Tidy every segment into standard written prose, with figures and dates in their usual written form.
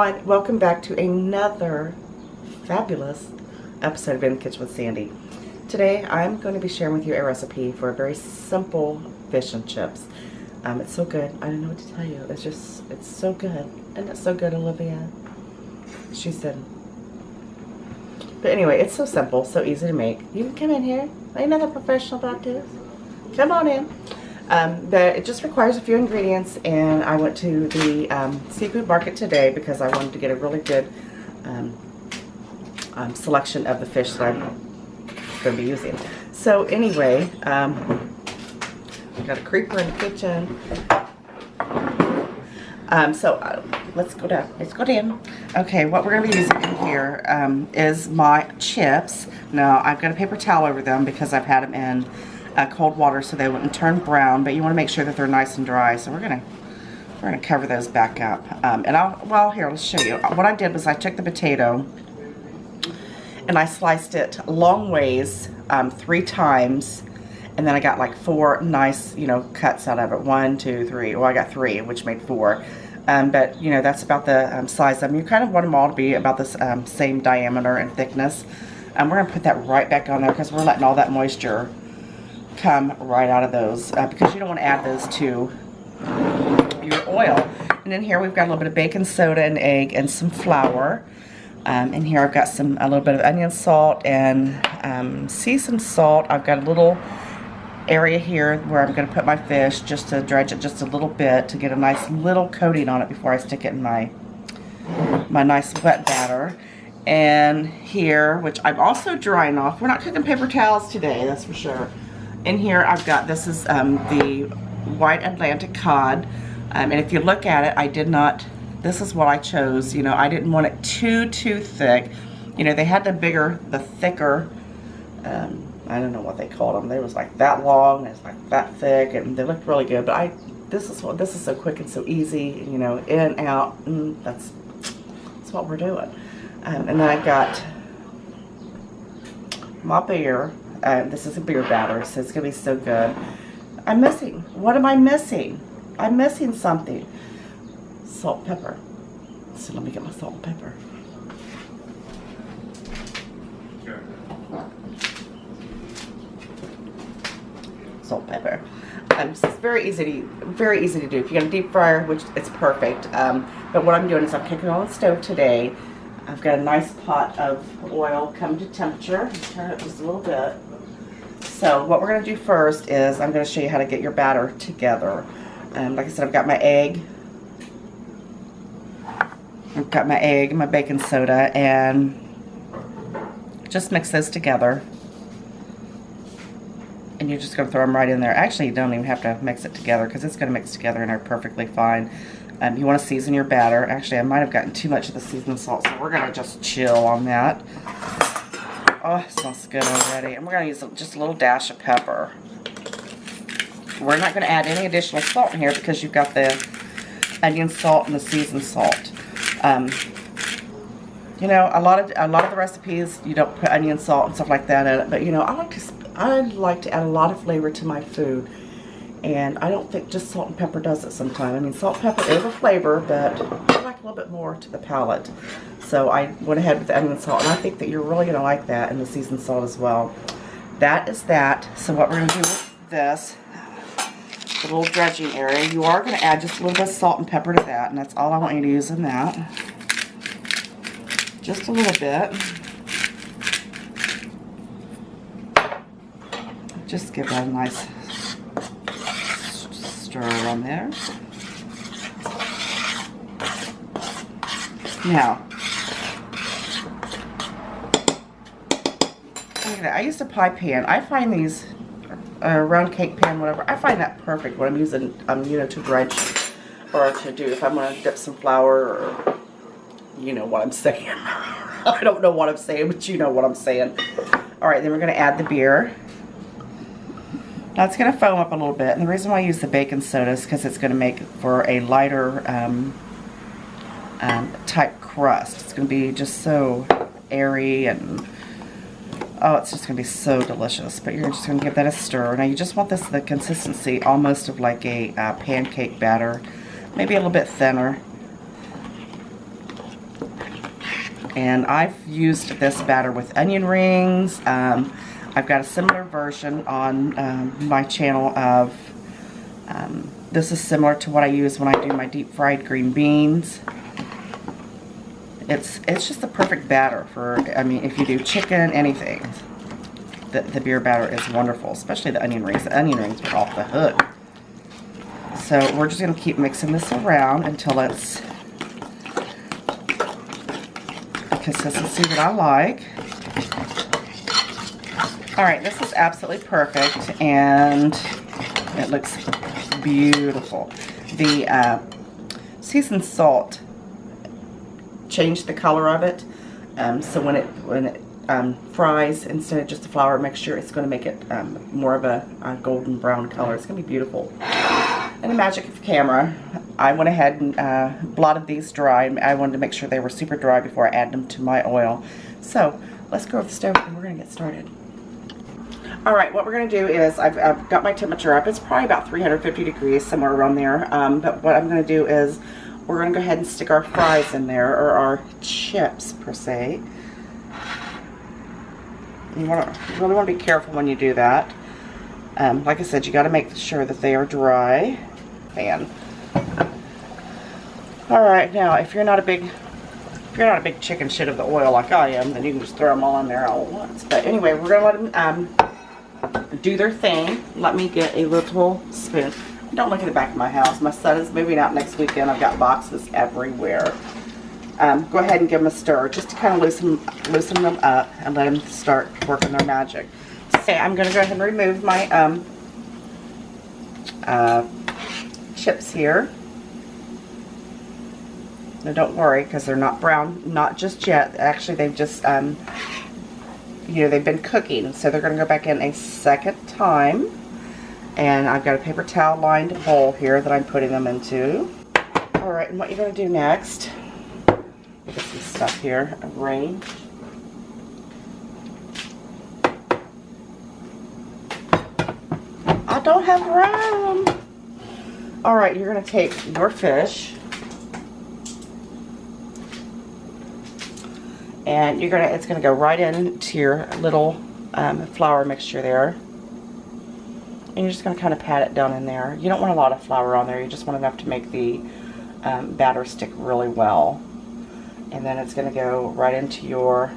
everyone, welcome back to another fabulous episode of In the Kitchen with Sandy. Today I'm going to be sharing with you a recipe for a very simple fish and chips. It's so good, I don't know what to tell you. It's so good. Isn't it so good, Olivia? She said. But anyway, it's so simple, so easy to make. You can come in here. Ain't nothing professional about this. Come on in. But it just requires a few ingredients, and I went to the seafood market today because I wanted to get a really good selection of the fish that I'm going to be using. So anyway, we got a creeper in the kitchen. Let's go down. Let's go down. Okay, what we're going to be using in here is my chips. Now, I've got a paper towel over them because I've had them in cold water so they wouldn't turn brown, but you want to make sure that they're nice and dry. So we're gonna cover those back up. Here, let's show you. What I did was I took the potato and I sliced it long ways 3 times, and then I got like 4 nice, cuts out of it. 1, 2, 3. Well, I got 3, which made 4. But that's about the size of them. You kind of want them all to be about this same diameter and thickness. We're gonna put that right back on there because we're letting all that moisture come right out of those because you don't want to add those to your oil. And in here we've got a little bit of baking soda and egg and some flour. In here I've got a little bit of onion salt and seasoned salt. I've got a little area here where I'm going to put my fish just to dredge it just a little bit to get a nice little coating on it before I stick it in my nice wet batter. And here, which I'm also drying off, we're not cooking paper towels today, that's for sure. In here I've got, this is the white Atlantic cod, and if you look at it, this is what I chose. I didn't want it too thick. They had the thicker, I don't know what they called them. They was like that long, and it's like that thick, and they looked really good. But this is so quick and so easy, in and out, and that's what we're doing. And then I got my beer. This is a beer batter, so it's going to be so good. What am I missing? I'm missing something. Salt and pepper. So let me get my salt and pepper. Salt and pepper. So it's very easy to do. If you got a deep fryer, which it's perfect. But what I'm doing is I'm cooking on the stove today. I've got a nice pot of oil coming to temperature. Turn it just a little bit. So what we're going to do first is I'm going to show you how to get your batter together. Like I said, I've got my egg. I've got my egg and my baking soda, and just mix those together. And you're just going to throw them right in there. Actually, you don't even have to mix it together because it's going to mix together in there perfectly fine. You want to season your batter. Actually, I might have gotten too much of the seasoned salt, so we're going to just chill on that. Oh, it smells good already. And we're going to use just a little dash of pepper. We're not going to add any additional salt in here because you've got the onion salt and the seasoned salt. A lot of the recipes you don't put onion salt and stuff like that in it, but I like to add a lot of flavor to my food. And I don't think just salt and pepper does it sometimes. I mean, salt and pepper is a flavor, but I like a little bit more to the palate. So I went ahead with the onion salt, and I think that you're really going to like that, and the seasoned salt as well. That is that. So what we're going to do with this, the little dredging area, you are going to add just a little bit of salt and pepper to that, and that's all I want you to use in that. Just a little bit. Just give that a nice stir on there. Now, I used a pie pan. I find these round cake pan, whatever. I find that perfect when I'm using, to dredge or to do if I'm going to dip some flour or, you know what I'm saying. I don't know what I'm saying, but you know what I'm saying. All right, then we're going to add the beer. Now it's going to foam up a little bit, and the reason why I use the baking soda is because it's going to make for a lighter type crust. It's going to be just so airy, and oh, it's just going to be so delicious. But you're just going to give that a stir. Now you just want the consistency almost of like a pancake batter, maybe a little bit thinner. And I've used this batter with onion rings. I've got a similar version on my channel of, this is similar to what I use when I do my deep fried green beans. It's just the perfect batter for, I mean, if you do chicken, anything. The beer batter is wonderful, especially the onion rings. The onion rings are off the hook. So we're just going to keep mixing this around until it's the consistency that I like. Alright, this is absolutely perfect, and it looks beautiful. The seasoned salt changed the color of it, so when it fries, instead of just a flour mixture, it's going to make it more of a golden brown color. It's going to be beautiful. And the magic of camera, I went ahead and blotted these dry. I wanted to make sure they were super dry before I add them to my oil. So let's go over the stove and we're going to get started. Alright, what we're going to do is, I've got my temperature up. It's probably about 350 degrees, somewhere around there. But what I'm going to do is, we're going to go ahead and stick our fries in there, or our chips per se. You really want to be careful when you do that. Like I said, you got to make sure that they are dry. Alright, now if you're not a big chicken shit of the oil like I am, then you can just throw them all in there all at once. But anyway, we're going to let them do their thing. Let me get a little spoon. Don't look at the back of my house. My son is moving out next weekend. I've got boxes everywhere. Go ahead and give them a stir, just to kind of loosen them up and let them start working their magic. Okay, I'm going to go ahead and remove my chips here. Now don't worry, because they're not brown, not just yet. Actually, they've just, you know, they've been cooking, so they're going to go back in a second time. And I've got a paper towel lined bowl here that I'm putting them into. Alright, and what you're going to do next, get some stuff here, arrange. I don't have room. Alright, you're going to take your fish. And it's going to go right into your little flour mixture there. And you're just going to kind of pat it down in there. You don't want a lot of flour on there. You just want enough to make the batter stick really well. And then it's going to go right into your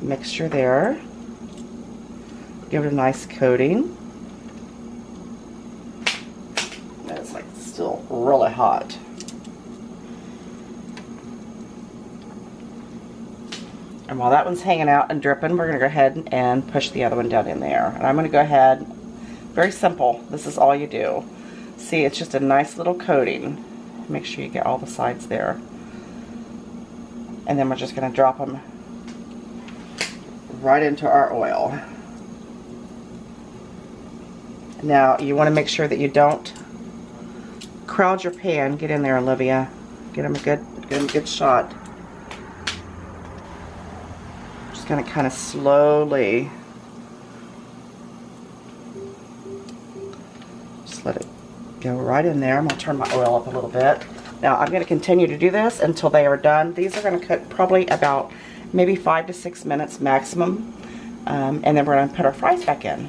mixture there. Give it a nice coating. And it's like still really hot. And while that one's hanging out and dripping, we're going to go ahead and push the other one down in there. And I'm going to go ahead, very simple, this is all you do. See, it's just a nice little coating. Make sure you get all the sides there. And then we're just going to drop them right into our oil. Now, you want to make sure that you don't crowd your pan. Get in there, Olivia. Get them a good shot. Going to kind of slowly just let it go right in there. I'm going to turn my oil up a little bit. Now I'm going to continue to do this until they are done. These are going to cook probably about maybe 5 to 6 minutes maximum, and then we're going to put our fries back in.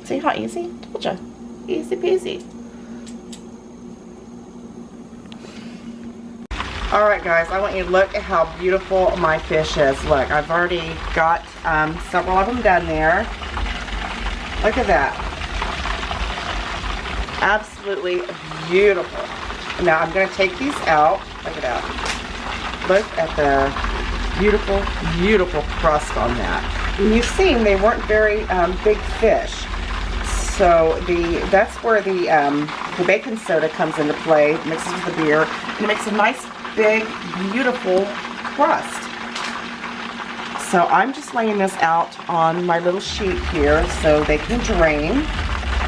See how easy? Told ya. Easy peasy. Alright guys, I want you to look at how beautiful my fish is. Look, I've already got several of them done there. Look at that. Absolutely beautiful. Now I'm going to take these out. Look at that. Look at the beautiful, beautiful crust on that. And you've seen they weren't very big fish. So that's where the baking soda comes into play, mixes with the beer, and it makes a nice big, beautiful crust. So I'm just laying this out on my little sheet here so they can drain.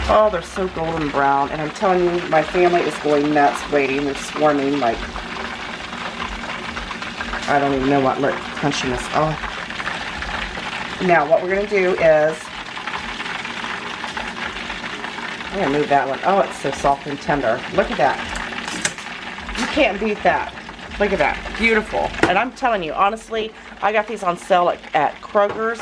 Oh, they're so golden brown, and I'm telling you, my family is going nuts waiting. They're swarming like, I don't even know what. Look, crunching this. Oh. Now what we're going to do is, I'm going to move that one. Oh, it's so soft and tender. Look at that. You can't beat that. Look at that. Beautiful. And I'm telling you, honestly, I got these on sale at Kroger's.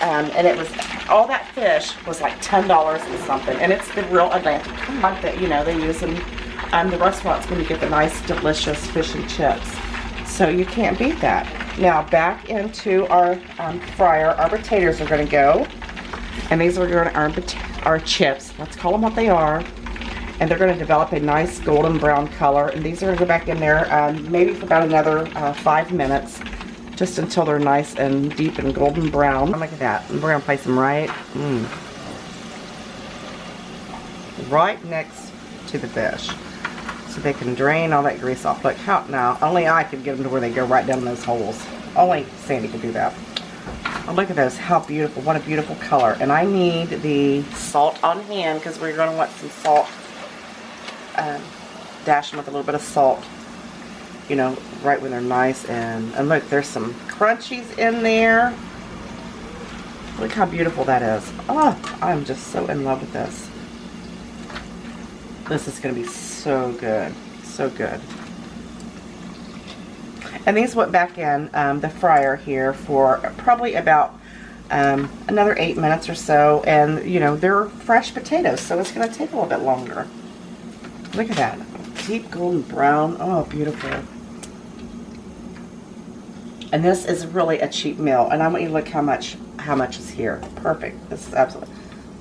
And it was, all that fish was like $10 and something. And it's the real Atlantic cod that, you know, they use in the restaurants when you get the nice, delicious fish and chips. So you can't beat that. Now back into our fryer, our potatoes are going to go. And these are going to our chips. Let's call them what they are. And they're going to develop a nice golden brown color. And these are going to go back in there maybe for about another 5 minutes. Just until they're nice and deep and golden brown. Look at that. And we're going to place them right next to the fish. So they can drain all that grease off. Look, how now, only I could get them to where they go right down those holes. Only Sandy could do that. Oh, look at those. How beautiful. What a beautiful color. And I need the salt on hand because we're going to want some salt. Dash them with a little bit of salt. You know, right when they're nice, and look, there's some crunchies in there. Look how beautiful that is. Oh, I'm just so in love with this. This is going to be so good. So good. And these went back in the fryer here for probably about another 8 minutes or so. And, you know, they're fresh potatoes, so it's going to take a little bit longer. Look at that. Deep golden brown. Oh, beautiful. And this is really a cheap meal. And I want you to look how much is here. Perfect. This is absolutely.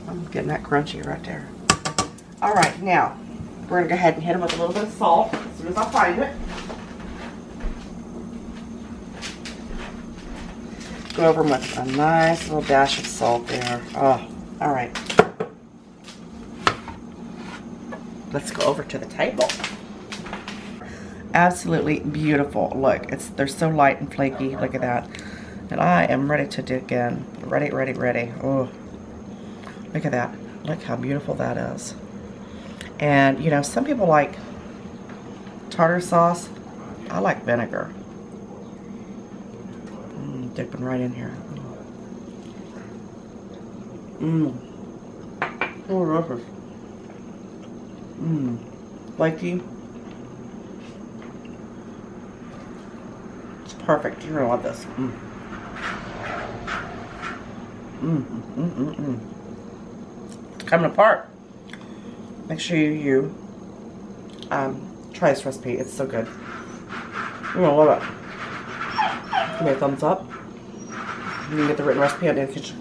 I'm getting that crunchy right there. All right, now we're gonna go ahead and hit them with a little bit of salt as soon as I find it. Go over them with a nice little dash of salt there. Oh, all right. Let's go over to the table. Absolutely beautiful. Look, they're so light and flaky. Look at that. And I am ready to dig in. Ready, ready, ready. Oh, look at that. Look how beautiful that is. And, you know, some people like tartar sauce. I like vinegar. Dipping right in here. Oh, this is. Flaky. It's perfect. You're gonna love this. It's coming apart. Make sure you try this recipe. It's so good. You're gonna love it. Give me a thumbs up. You can get the written recipe on In the Kitchen.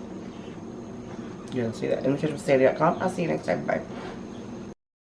You don't see that. InTheKitchenWithSandy.com. I'll see you next time. Bye.